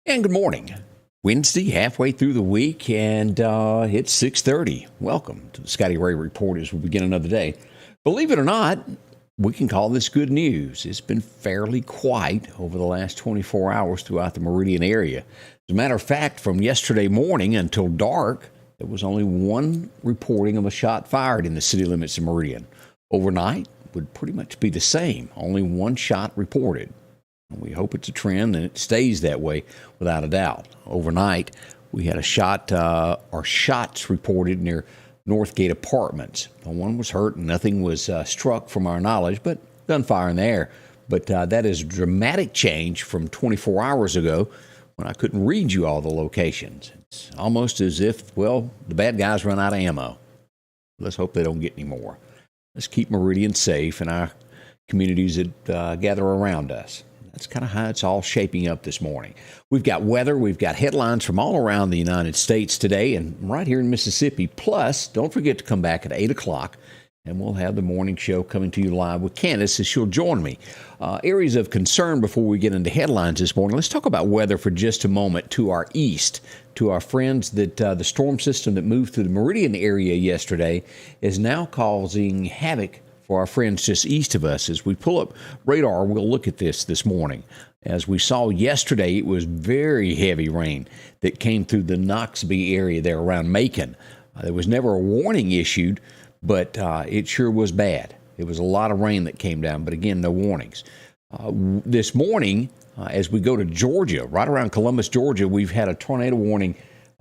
And good morning. Wednesday, halfway through the week, and it's 6:30. Welcome to the Scotty Ray Report as we begin another day. Believe it or not, we can call this good news. It's been fairly quiet over the last 24 hours throughout the Meridian area. As a matter of fact, from yesterday morning until dark, there was only one reporting of a shot fired in the city limits of Meridian. Overnight would pretty much be the same, only one shot reported. We hope it's a trend and it stays that way without a doubt. Overnight, we had a shot or shots reported near Northgate Apartments. No one was hurt and nothing was struck from our knowledge, but gunfire in the air. But that is a dramatic change from 24 hours ago when I couldn't read you all the locations. It's almost as if, well, the bad guys run out of ammo. Let's hope they don't get any more. Let's keep Meridian safe and our communities that gather around us. That's kind of how it's all shaping up this morning. We've got weather. We've got headlines from all around the United States today and right here in Mississippi. Plus, don't forget to come back at 8 o'clock, and we'll have the morning show coming to you live with Candace as she'll join me. Areas of concern before we get into headlines this morning. Let's talk about weather for just a moment to our east. To our friends that the storm system that moved through the Meridian area yesterday is now causing havoc for our friends just east of us. As we pull up radar, we'll look at this morning. As we saw yesterday, it was very heavy rain that came through the Knoxville area there around Macon. There was never a warning issued, but it sure was bad. It was a lot of rain that came down, but again, no warnings. This morning, as we go to Georgia, right around Columbus, Georgia, we've had a tornado warning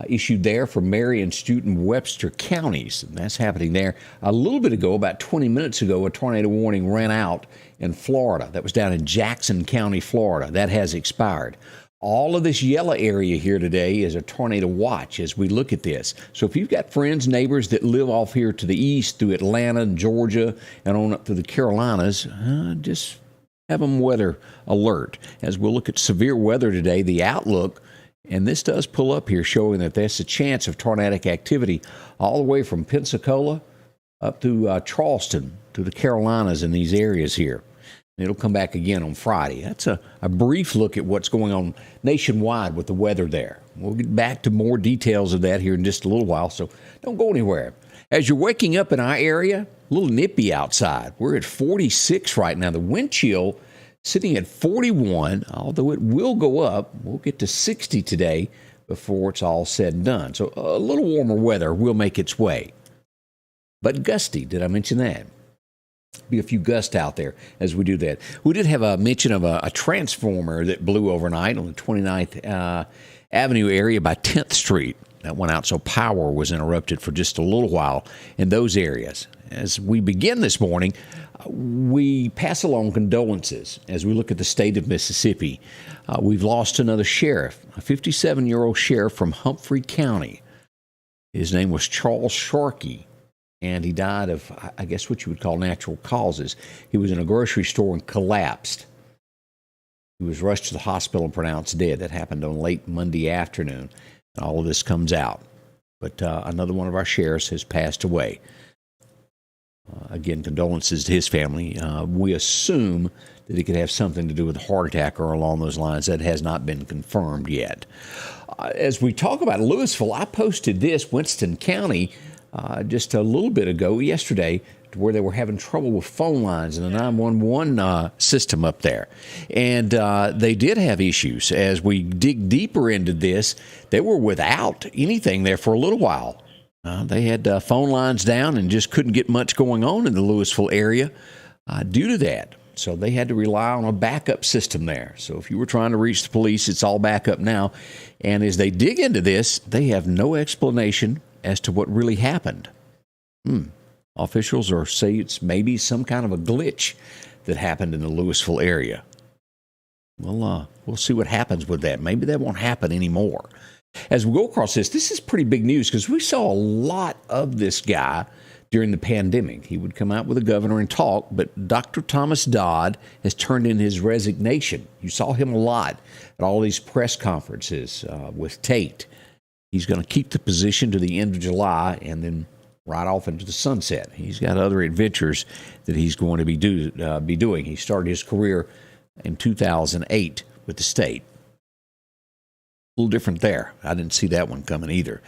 issued there for Marion, Stewart, and Webster counties. And that's happening there. A little bit ago, about 20 minutes ago, a tornado warning ran out in Florida. That was down in Jackson County, Florida. That has expired. All of this yellow area here today is a tornado watch as we look at this. So if you've got friends, neighbors that live off here to the east through Atlanta and Georgia and on up through the Carolinas, just have them weather alert. As we'll look at severe weather today, the outlook, and this does pull up here showing that there's a chance of tornadic activity all the way from Pensacola up to Charleston to the Carolinas in these areas here. And it'll come back again on Friday. That's a brief look at what's going on nationwide with the weather there. We'll get back to more details of that here in just a little while, so don't go anywhere. As you're waking up in our area, a little nippy outside. We're at 46 right now. The wind chill sitting at 41, although it will go up. We'll get to 60 today before it's all said and done. So a little warmer weather will make its way. But gusty, did I mention that? Be a few gusts out there as we do that. We did have a mention of a transformer that blew overnight on the 29th Avenue area by 10th Street. That went out, so power was interrupted for just a little while in those areas. As we begin this morning, we pass along condolences as we look at the state of Mississippi. We've lost another sheriff, a 57-year-old sheriff from Humphrey County. His name was Charles Sharkey, and he died of, I guess, what you would call natural causes. He was in a grocery store and collapsed. He was rushed to the hospital and pronounced dead. That happened on late Monday afternoon. And all of this comes out. But another one of our sheriffs has passed away. Again, condolences to his family. We assume that it could have something to do with a heart attack or along those lines. That has not been confirmed yet. As we talk about Louisville, I posted this, Winston County, just a little bit ago, yesterday, to where they were having trouble with phone lines in the 911 system up there. And they did have issues. As we dig deeper into this, they were without anything there for a little while. They had phone lines down and just couldn't get much going on in the Louisville area due to that. So they had to rely on a backup system there. So if you were trying to reach the police, it's all back up now. And as they dig into this, they have no explanation as to what really happened. Officials are saying it's maybe some kind of a glitch that happened in the Louisville area. Well, we'll see what happens with that. Maybe that won't happen anymore. As we go across this is pretty big news because we saw a lot of this guy during the pandemic. He would come out with the governor and talk, but Dr. Thomas Dodd has turned in his resignation. You saw him a lot at all these press conferences with Tate. He's going to keep the position to the end of July and then right off into the sunset. He's got other adventures that he's going to be doing. He started his career in 2008 with the state. A little different there. I didn't see that one coming either.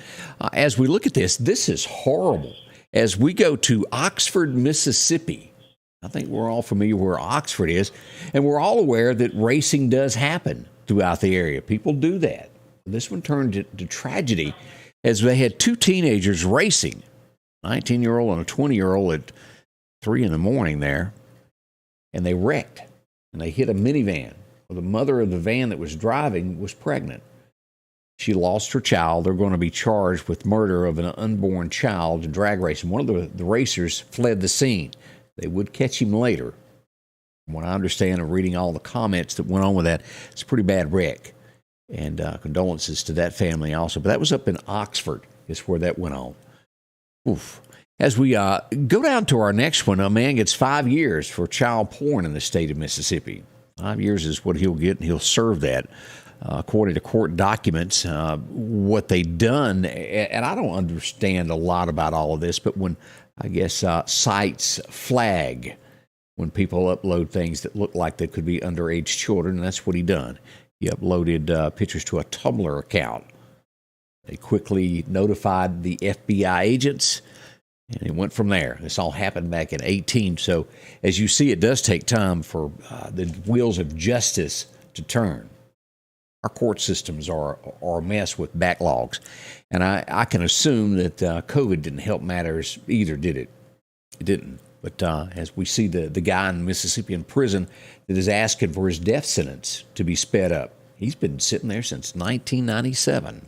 As we look at this is horrible. As we go to Oxford, Mississippi, I think we're all familiar where Oxford is, and we're all aware that racing does happen throughout the area. People do that. This one turned to tragedy as they had two teenagers racing, a 19-year-old and a 20-year-old at 3 in the morning there, and they wrecked, and they hit a minivan. Well, the mother of the van that was driving was pregnant. She lost her child. They're going to be charged with murder of an unborn child in drag racing. One of the racers fled the scene. They would catch him later. From what I understand and reading all the comments that went on with that, it's a pretty bad wreck. And condolences to that family also. But that was up in Oxford is where that went on. Oof. As we go down to our next one, a man gets 5 years for child porn in the state of Mississippi. 5 years is what he'll get, and he'll serve that. According to court documents, what they done, and I don't understand a lot about all of this, but when, I guess, sites flag when people upload things that look like they could be underage children, and that's what he done. He uploaded pictures to a Tumblr account. They quickly notified the FBI agents, and it went from there. This all happened back in 2018, so as you see, it does take time for the wheels of justice to turn. Our court systems are a mess with backlogs. And I can assume that COVID didn't help matters either, did it? It didn't. But as we see the guy in Mississippi in prison that is asking for his death sentence to be sped up. He's been sitting there since 1997.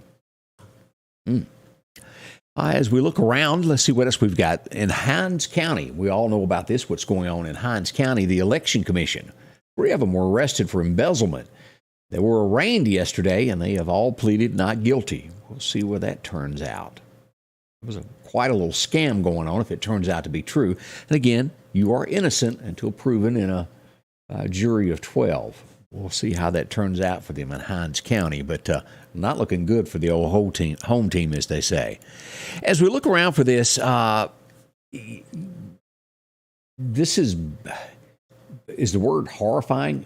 As we look around, let's see what else we've got. In Hinds County, we all know about this, what's going on in Hinds County. The Election Commission, 3 of them were arrested for embezzlement. They were arraigned yesterday, and they have all pleaded not guilty. We'll see where that turns out. There was quite a little scam going on if it turns out to be true. And again, you are innocent until proven in a jury of 12. We'll see how that turns out for them in Hinds County, but not looking good for the old home team, as they say. As we look around for this, this is the word horrifying.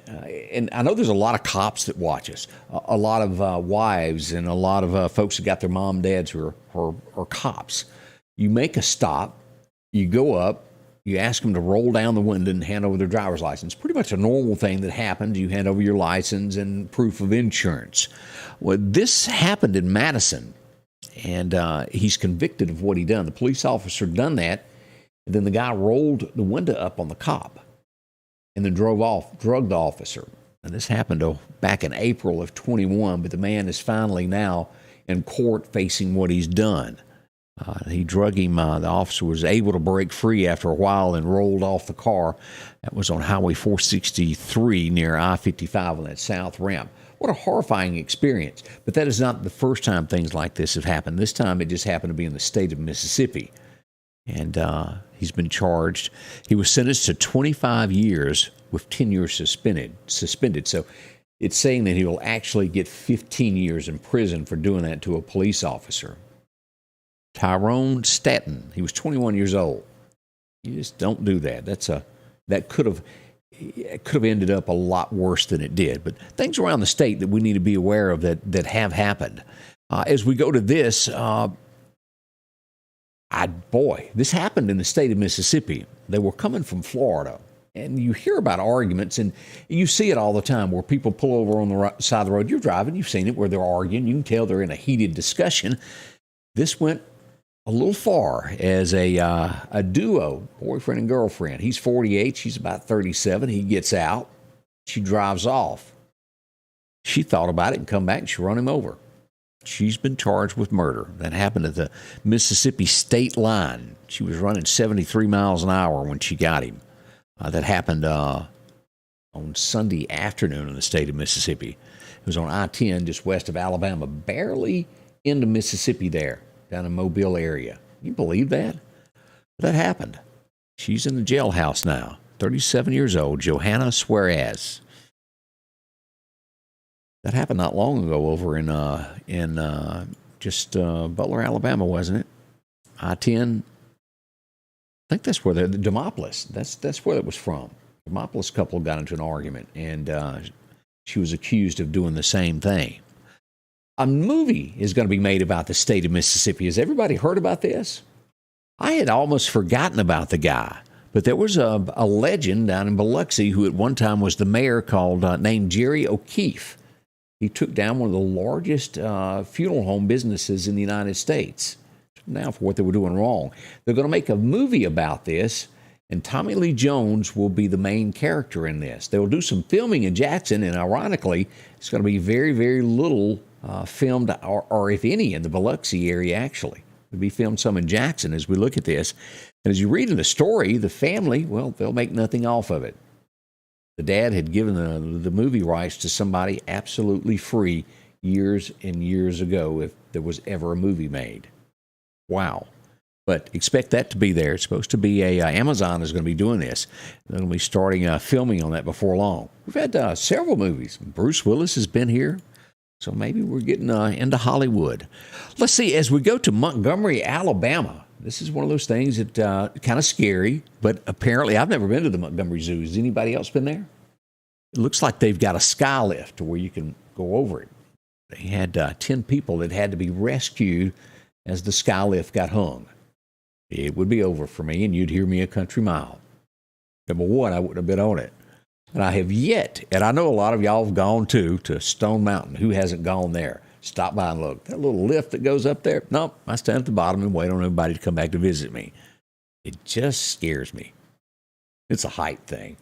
And I know there's a lot of cops that watch us, a lot of wives and a lot of folks that got their mom and dads who are cops. You make a stop, you go up, you ask them to roll down the window and hand over their driver's license. Pretty much a normal thing that happens. You hand over your license and proof of insurance. Well, this happened in Madison, and he's convicted of what he done. The police officer done that, and then the guy rolled the window up on the cop and then drove off, drugged the officer. And this happened back in April of 21, but the man is finally now in court facing what he's done. He drug him. The officer was able to break free after a while and rolled off the car. That was on Highway 463 near I-55 on that south ramp. What a horrifying experience. But that is not the first time things like this have happened. This time it just happened to be in the state of Mississippi. And he's been charged. He was sentenced to 25 years with 10 years suspended. So it's saying that he will actually get 15 years in prison for doing that to a police officer. Tyrone Statton, he was 21 years old. You just don't do that. That could have ended up a lot worse than it did. But things around the state that we need to be aware of that have happened. As we go to this, this happened in the state of Mississippi. They were coming from Florida. And you hear about arguments, and you see it all the time where people pull over on the side of the road. You're driving, you've seen it, where they're arguing. You can tell they're in a heated discussion. This went a little far as a duo, boyfriend and girlfriend. He's 48, she's about 37. He gets out, she drives off. She thought about it and come back and she run him over. She's been charged with murder. That happened at the Mississippi state line. She was running 73 miles an hour when she got him. That happened on Sunday afternoon in the state of Mississippi. It was on I-10 just west of Alabama, barely into Mississippi there, down in Mobile area. You believe that? That happened. She's in the jailhouse now. 37 years old, Johanna Suarez. That happened not long ago over in Butler, Alabama, wasn't it? I-10. I think that's where the Demopolis. That's where it was from. Demopolis couple got into an argument, and she was accused of doing the same thing. A movie is going to be made about the state of Mississippi. Has everybody heard about this? I had almost forgotten about the guy, but there was a legend down in Biloxi who at one time was the mayor named Jerry O'Keefe. He took down one of the largest funeral home businesses in the United States. Now for what they were doing wrong. They're going to make a movie about this, and Tommy Lee Jones will be the main character in this. They will do some filming in Jackson, and ironically, it's going to be very, very little filmed, or if any, in the Biloxi area, actually. It'll be filmed some in Jackson as we look at this. And as you read in the story, the family, well, they'll make nothing off of it. The dad had given the movie rights to somebody absolutely free years and years ago if there was ever a movie made. Wow. But expect that to be there. It's supposed to be Amazon is going to be doing this. They're going to be starting filming on that before long. We've had several movies. Bruce Willis has been here. So maybe we're getting into Hollywood. Let's see, as we go to Montgomery, Alabama, this is one of those things that kind of scary, but apparently I've never been to the Montgomery Zoo. Has anybody else been there? It looks like they've got a sky lift where you can go over it. They had 10 people that had to be rescued as the sky lift got hung. It would be over for me, and you'd hear me a country mile. Number one, I wouldn't have been on it. And I have yet, and I know a lot of y'all have gone to Stone Mountain. Who hasn't gone there? Stop by and look. That little lift that goes up there, nope, I stand at the bottom and wait on everybody to come back to visit me. It just scares me. It's a height thing.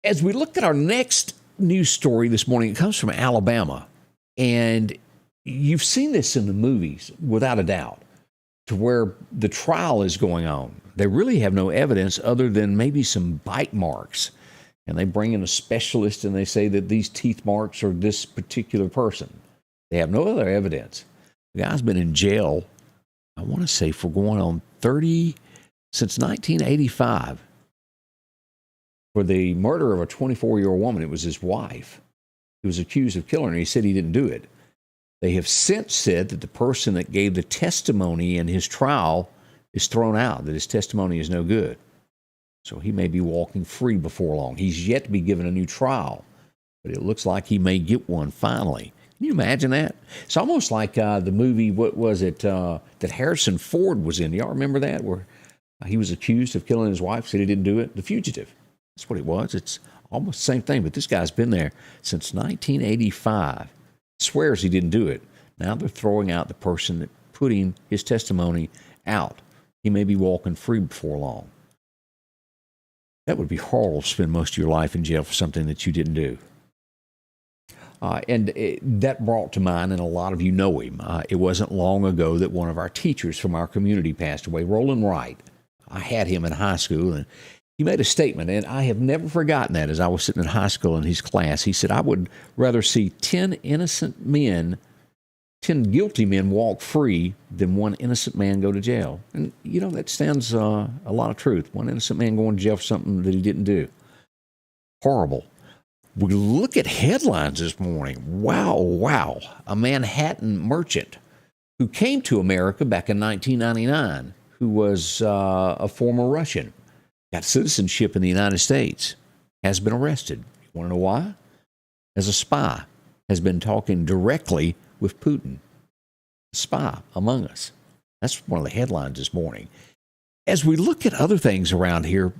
As we look at our next news story this morning, it comes from Alabama. And you've seen this in the movies, without a doubt, to where the trial is going on. They really have no evidence other than maybe some bite marks. And they bring in a specialist and they say that these teeth marks are this particular person. They have no other evidence. The guy's been in jail, I want to say, for going on 30, since 1985, for the murder of a 24-year-old woman. It was his wife. He was accused of killing her, and he said he didn't do it. They have since said that the person that gave the testimony in his trial is thrown out, that his testimony is no good. So he may be walking free before long. He's yet to be given a new trial, but it looks like he may get one finally. Can you imagine that? It's almost like the movie, what was it, that Harrison Ford was in. Y'all remember that, where he was accused of killing his wife, said he didn't do it? The Fugitive. That's what it was. It's almost the same thing, but this guy's been there since 1985. Swears he didn't do it. Now they're throwing out the person that putting his testimony out. He may be walking free before long. That would be horrible to spend most of your life in jail for something that you didn't do. That brought to mind, and a lot of you know him, it wasn't long ago that one of our teachers from our community passed away, Roland Wright. I had him in high school, and he made a statement, and I have never forgotten that as I was sitting in high school in his class. He said, I would rather see 10 guilty men walk free than one innocent man go to jail. And, that stands a lot of truth. One innocent man going to jail for something that he didn't do. Horrible. We look at headlines this morning. Wow. A Manhattan merchant who came to America back in 1999, who was a former Russian, got citizenship in the United States, has been arrested. You want to know why? As a spy, has been talking directly with Putin. A spy among us. That's one of the headlines this morning. As we look at other things around here,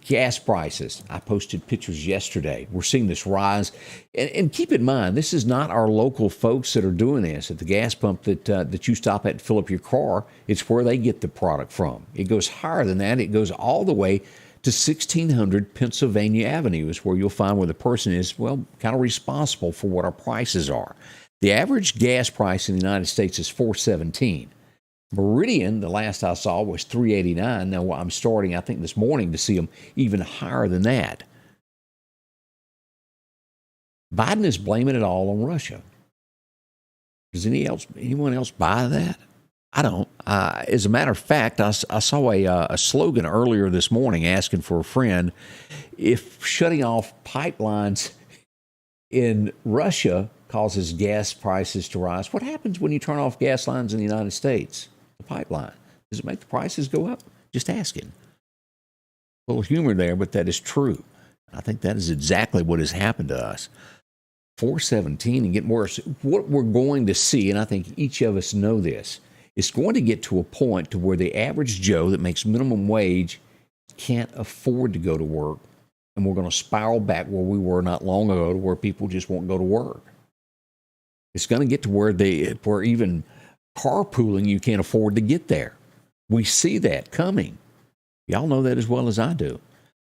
gas prices. I posted pictures yesterday. We're seeing this rise. And keep in mind, this is not our local folks that are doing this at the gas pump that you stop at to fill up your car. It's where they get the product from. It goes higher than that. It goes all the way to 1600 Pennsylvania Avenue is where you'll find where the person is, well, kind of responsible for what our prices are. The average gas price in the United States is $4.17. Meridian, the last I saw, was $3.89. Now I'm starting, I think, this morning to see them even higher than that. Biden is blaming it all on Russia. Does anyone else buy that? I don't. As a matter of fact, I saw a slogan earlier this morning asking for a friend. If shutting off pipelines in Russia causes gas prices to rise, what happens when you turn off gas lines in the United States? The pipeline. Does it make the prices go up? Just asking. A little humor there, but that is true. I think that is exactly what has happened to us. 417 and getting worse. What we're going to see, and I think each of us know this, it's going to get to a point to where the average Joe that makes minimum wage can't afford to go to work, and we're going to spiral back where we were not long ago, to where people just won't go to work. It's going to get to where even carpooling, you can't afford to get there. We see that coming. Y'all know that as well as I do.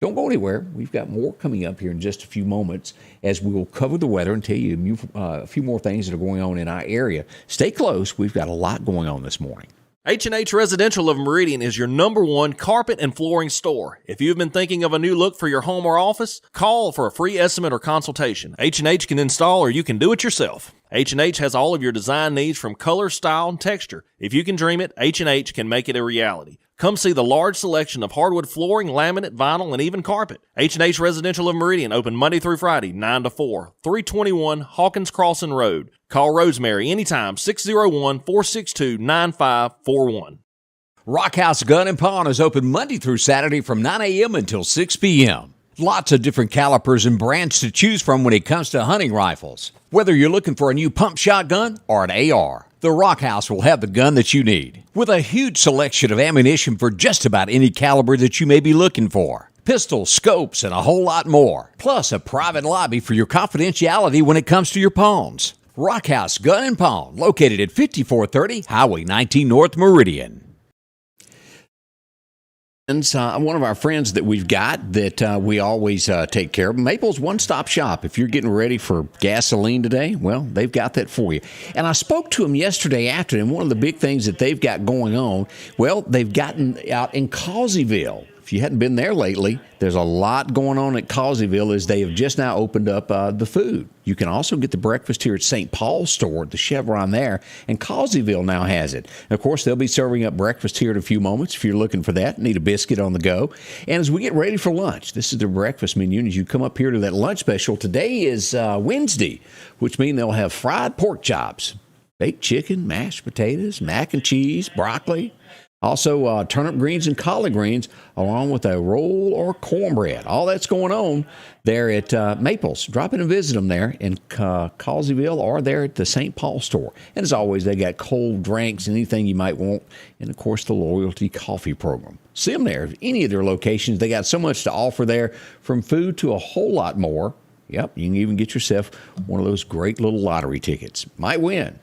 Don't go anywhere. We've got more coming up here in just a few moments as we will cover the weather and tell you a few more things that are going on in our area. Stay close. We've got a lot going on this morning. H&H Residential of Meridian is your #1 carpet and flooring store. If you've been thinking of a new look for your home or office, call for a free estimate or consultation. H&H can install, or you can do it yourself. H&H has all of your design needs from color, style, and texture. If you can dream it, H&H can make it a reality. Come see the large selection of hardwood flooring, laminate, vinyl, and even carpet. H&H Residential of Meridian, open Monday through Friday, 9 to 4, 321 Hawkins Crossing Road. Call Rosemary anytime, 601-462-9541. Rockhouse Gun and Pawn is open Monday through Saturday from 9 a.m. until 6 p.m. Lots of different calibers and brands to choose from when it comes to hunting rifles. Whether you're looking for a new pump shotgun or an AR, the Rockhouse will have the gun that you need, with a huge selection of ammunition for just about any caliber that you may be looking for. Pistols, scopes, and a whole lot more. Plus a private lobby for your confidentiality when it comes to your pawns. Rockhouse Gun and Pawn, located at 5430 Highway 19 North Meridian. One of our friends that we've got that we always take care of, Maple's One Stop Shop. If you're getting ready for gasoline today, well, they've got that for you. And I spoke to him yesterday afternoon. One of the big things that they've got going on, well, they've gotten out in Causeyville. If you hadn't been there lately, there's a lot going on at Causeyville as they have just now opened up the food. You can also get the breakfast here at St. Paul's store, the Chevron there, and Causeyville now has it. And of course, they'll be serving up breakfast here in a few moments if you're looking for that. Need a biscuit on the go. And as we get ready for lunch, this is their breakfast menu. And as you come up here to that lunch special, today is Wednesday, which means they'll have fried pork chops, baked chicken, mashed potatoes, mac and cheese, broccoli. Also, turnip greens and collard greens, along with a roll or cornbread. All that's going on there at Maples. Drop in and visit them there in Causeyville or there at the St. Paul store. And as always, they got cold drinks, anything you might want, and, of course, the loyalty coffee program. See them there. Any of their locations, they got so much to offer there, from food to a whole lot more. Yep, you can even get yourself one of those great little lottery tickets. Might win.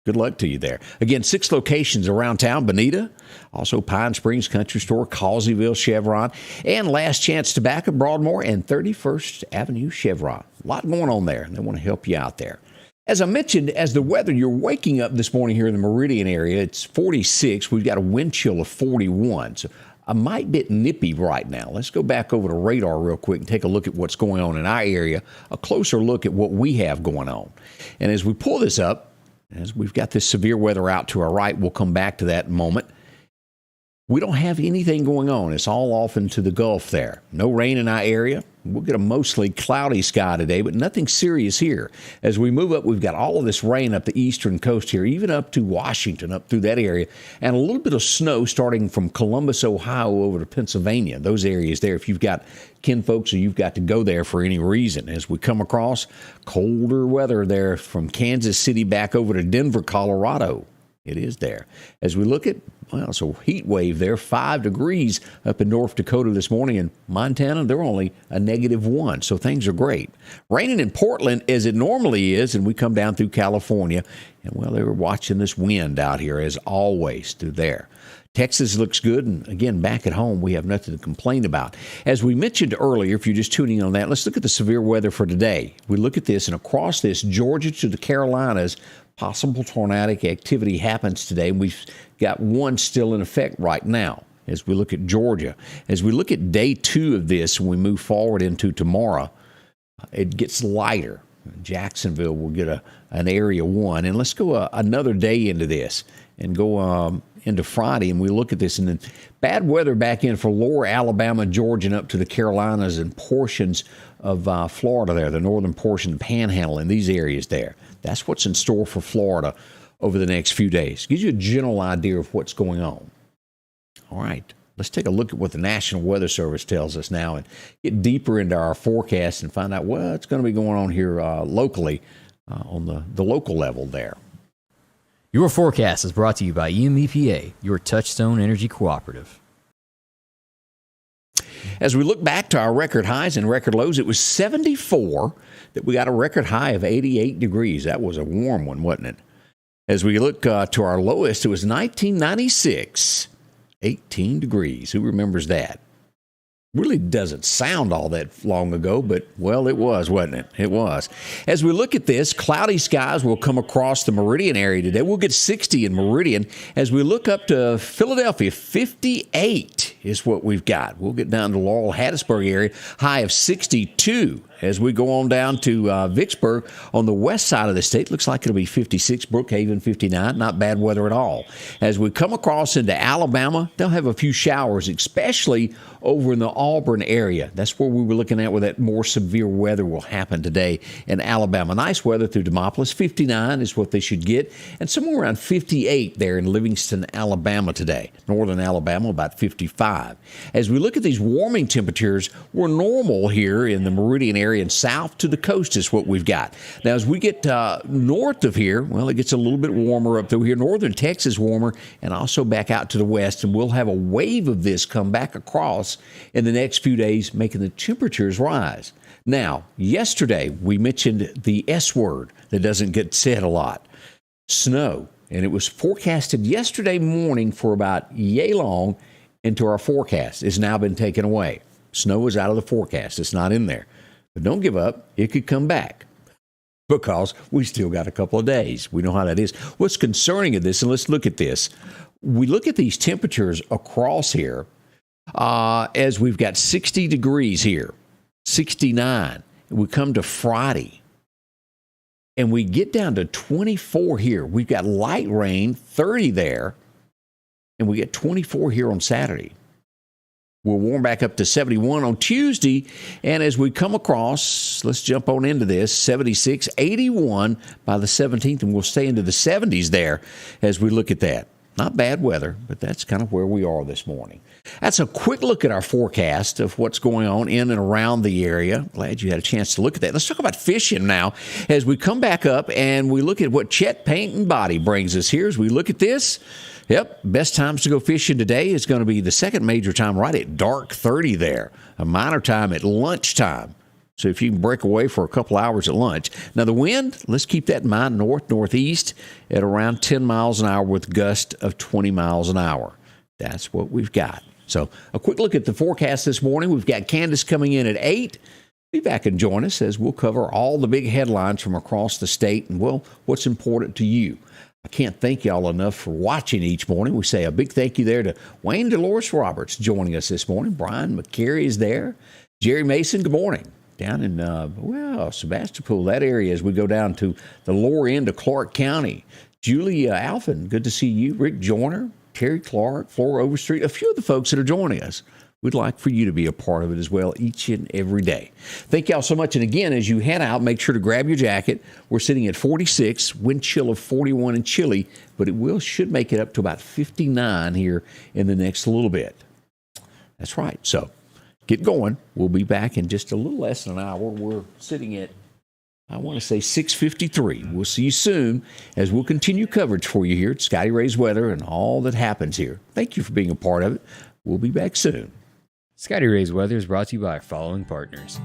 Good luck to you there. Again, 6 locations around town: Bonita, also Pine Springs Country Store, Causeyville, Chevron, and Last Chance Tobacco, Broadmoor, and 31st Avenue Chevron. A lot going on there. They want to help you out there. As I mentioned, as the weather, you're waking up this morning here in the Meridian area, it's 46. We've got a wind chill of 41. So a might bit nippy right now. Let's go back over to radar real quick and take a look at what's going on in our area, a closer look at what we have going on. And as we pull this up, as we've got this severe weather out to our right, we'll come back to that in a moment. We don't have anything going on. It's all off into the Gulf there. No rain in our area. We'll get a mostly cloudy sky today, but nothing serious here. As we move up, we've got all of this rain up the eastern coast here, even up to Washington, up through that area, and a little bit of snow starting from Columbus, Ohio, over to Pennsylvania. Those areas there, if you've got kinfolks or you've got to go there for any reason. As we come across colder weather there from Kansas City back over to Denver, Colorado. It is there. As we look at, well, so heat wave there, 5 degrees up in North Dakota this morning. In Montana, they're only a -1, so things are great. Raining in Portland as it normally is, and we come down through California, and, well, they were watching this wind out here as always through there. Texas looks good, and again, back at home, we have nothing to complain about. As we mentioned earlier, if you're just tuning in on that, let's look at the severe weather for today. We look at this, and across this, Georgia to the Carolinas, possible tornadic activity happens today. We've got one still in effect right now as we look at Georgia. As we look at day 2 of this, and we move forward into tomorrow, it gets lighter. Jacksonville will get an area 1. And let's go another day into this and go into Friday, and we look at this. And then bad weather back in for lower Alabama, Georgia, and up to the Carolinas and portions of Florida there, the northern portion, Panhandle, in these areas there. That's what's in store for Florida over the next few days. Gives you a general idea of what's going on. All right. Let's take a look at what the National Weather Service tells us now and get deeper into our forecast and find out what's going to be going on here locally on the local level there. Your forecast is brought to you by EMEPA, your Touchstone Energy Cooperative. As we look back to our record highs and record lows, it was 74 that we got a record high of 88 degrees. That was a warm one, wasn't it? As we look to our lowest, it was 1996, 18 degrees. Who remembers that? Really doesn't sound all that long ago, but, well, it was, wasn't it? It was. As we look at this, cloudy skies will come across the Meridian area today. We'll get 60 in Meridian. As we look up to Philadelphia, 58 is what we've got. We'll get down to Laurel, Hattiesburg area, high of 62. As we go on down to Vicksburg on the west side of the state, looks like it'll be 56, Brookhaven 59, not bad weather at all. As we come across into Alabama, they'll have a few showers, especially over in the Auburn area. That's where we were looking at where that more severe weather will happen today in Alabama. Nice weather through Demopolis, 59 is what they should get, and somewhere around 58 there in Livingston, Alabama today. Northern Alabama, about 55. As we look at these warming temperatures, we're normal here in the Meridian area and south to the coast is what we've got. Now, as we get north of here, well, it gets a little bit warmer up through here. Northern Texas warmer, and also back out to the west, and we'll have a wave of this come back across in the next few days, making the temperatures rise. Now, yesterday, we mentioned the S word that doesn't get said a lot, snow, and it was forecasted yesterday morning for about yay long into our forecast. It's now been taken away. Snow is out of the forecast. It's not in there. But don't give up. It could come back because we still got a couple of days. We know how that is. What's concerning of this, and let's look at this. We look at these temperatures across here as we've got 60 degrees here, 69. We come to Friday, and we get down to 24 here. We've got light rain, 30 there, and we get 24 here on Saturday. We'll warm back up to 71 on Tuesday. And as we come across, let's jump on into this, 76, 81 by the 17th, and we'll stay into the 70s there as we look at that. Not bad weather, but that's kind of where we are this morning. That's a quick look at our forecast of what's going on in and around the area. Glad you had a chance to look at that. Let's talk about fishing now as we come back up and we look at what Chet Paint and Body brings us here. As we look at this, yep, best times to go fishing today is going to be the second major time right at dark 30 there, a minor time at lunchtime. So if you can break away for a couple hours at lunch. Now the wind, let's keep that in mind, north-northeast at around 10 miles an hour with gust of 20 miles an hour. That's what we've got. So a quick look at the forecast this morning. We've got Candace coming in at 8. Be back and join us as we'll cover all the big headlines from across the state and, well, what's important to you. I can't thank y'all enough for watching each morning. We say a big thank you there to Wayne Dolores Roberts joining us this morning. Brian McCary is there. Jerry Mason, good morning. Down in, Sebastopol, that area as we go down to the lower end of Clark County. Julie Alphin, good to see you. Rick Joyner, Terry Clark, Flora Overstreet, a few of the folks that are joining us. We'd like for you to be a part of it as well each and every day. Thank y'all so much. And again, as you head out, make sure to grab your jacket. We're sitting at 46, wind chill of 41 and chilly, but it should make it up to about 59 here in the next little bit. That's right. So get going. We'll be back in just a little less than an hour. We're sitting at, I want to say 6:53. We'll see you soon as we'll continue coverage for you here at Scotty Ray's Weather and all that happens here. Thank you for being a part of it. We'll be back soon. Scotty Ray's Weather is brought to you by our following partners: